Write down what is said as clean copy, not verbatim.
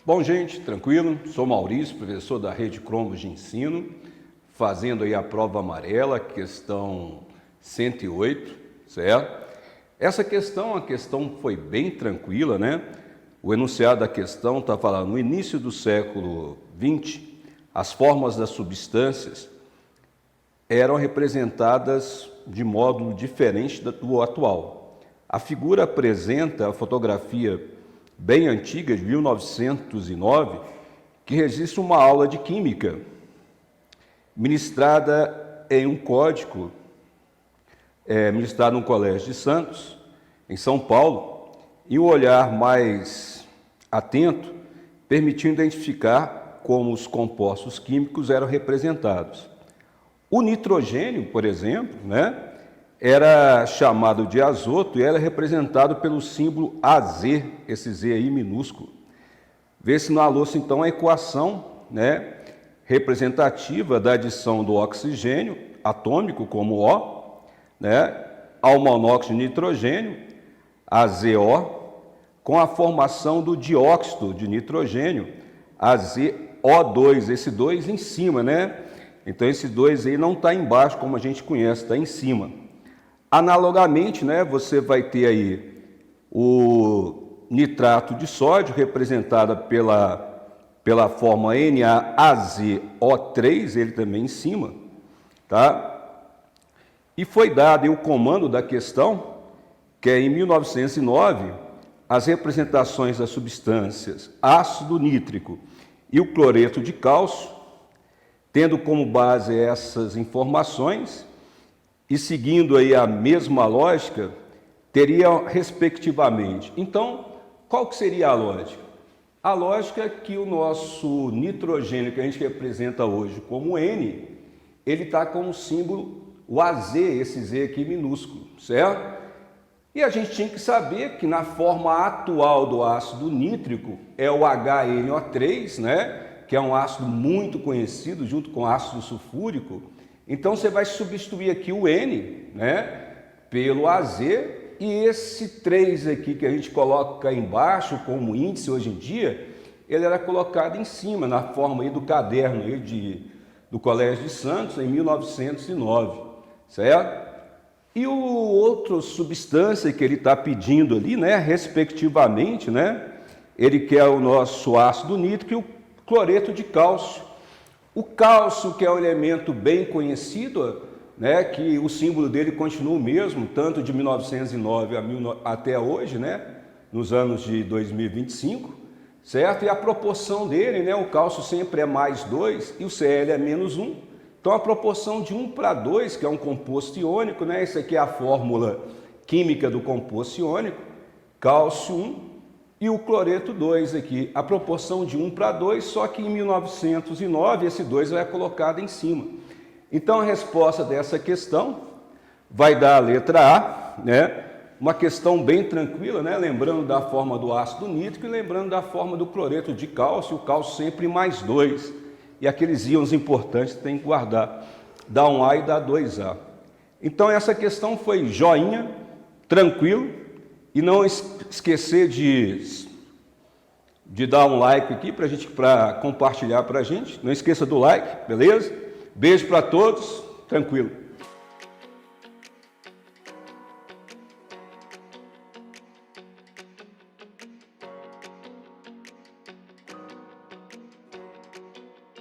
Bom, gente, tranquilo? Sou Maurício, professor da Rede Cromos de Ensino, fazendo aí a prova amarela, questão 108, certo? Essa questão, a questão foi bem tranquila, né? O enunciado da questão está falando, no início do século XX, as formas das substâncias eram representadas de modo diferente do atual. A figura apresenta a fotografia bem antiga, de 1909, que registra uma aula de química, ministrada em um código, ministrado no Colégio de Santos, em São Paulo, e um olhar mais atento permitiu identificar como os compostos químicos eram representados. O nitrogênio, por exemplo, era chamado de azoto e era representado pelo símbolo AZ, esse Z aí minúsculo. Vê-se na louça, então, a equação representativa da adição do oxigênio atômico, como O, ao monóxido de nitrogênio, AzO, com a formação do dióxido de nitrogênio, AzO2, esse 2 em cima, Então, esse 2 aí não está embaixo, como a gente conhece, está em cima. Analogamente, você vai ter aí o nitrato de sódio, representado pela forma NaAzO3, ele também em cima, tá? E foi dado aí o comando da questão, que é em 1909, as representações das substâncias ácido nítrico e o cloreto de cálcio, tendo como base essas informações, e seguindo aí a mesma lógica, teria respectivamente. Então, qual que seria a lógica? A lógica é que o nosso nitrogênio, que a gente representa hoje como N, ele está com o símbolo, o AZ, esse Z aqui minúsculo, certo? E a gente tinha que saber que na forma atual do ácido nítrico é o HNO3, que é um ácido muito conhecido junto com o ácido sulfúrico. Então, você vai substituir aqui o N, pelo AZ, e esse 3 aqui que a gente coloca embaixo como índice hoje em dia, ele era colocado em cima, na forma aí do caderno aí do Colégio de Santos, em 1909, certo? E o outro substância que ele está pedindo ali, respectivamente, ele quer o nosso ácido nítrico e o cloreto de cálcio. O cálcio, que é um elemento bem conhecido, que o símbolo dele continua o mesmo, tanto de 1909 até hoje, nos anos de 2025, certo? E a proporção dele, o cálcio sempre é mais 2 e o Cl é menos 1. Então, a proporção de 1 para 2, que é um composto iônico, essa aqui é a fórmula química do composto iônico, cálcio 1, e o cloreto 2 aqui, a proporção de 1 para 2, só que em 1909 esse 2 vai colocado em cima. Então, a resposta dessa questão vai dar a letra A, uma questão bem tranquila, lembrando da forma do ácido nítrico e lembrando da forma do cloreto de cálcio, o cálcio sempre mais 2. E aqueles íons importantes tem que guardar, dá um A e dá 2A. Então, essa questão foi joinha, tranquilo. E não esquecer de dar um like aqui para compartilhar para a gente. Não esqueça do like, beleza? Beijo para todos, tranquilo.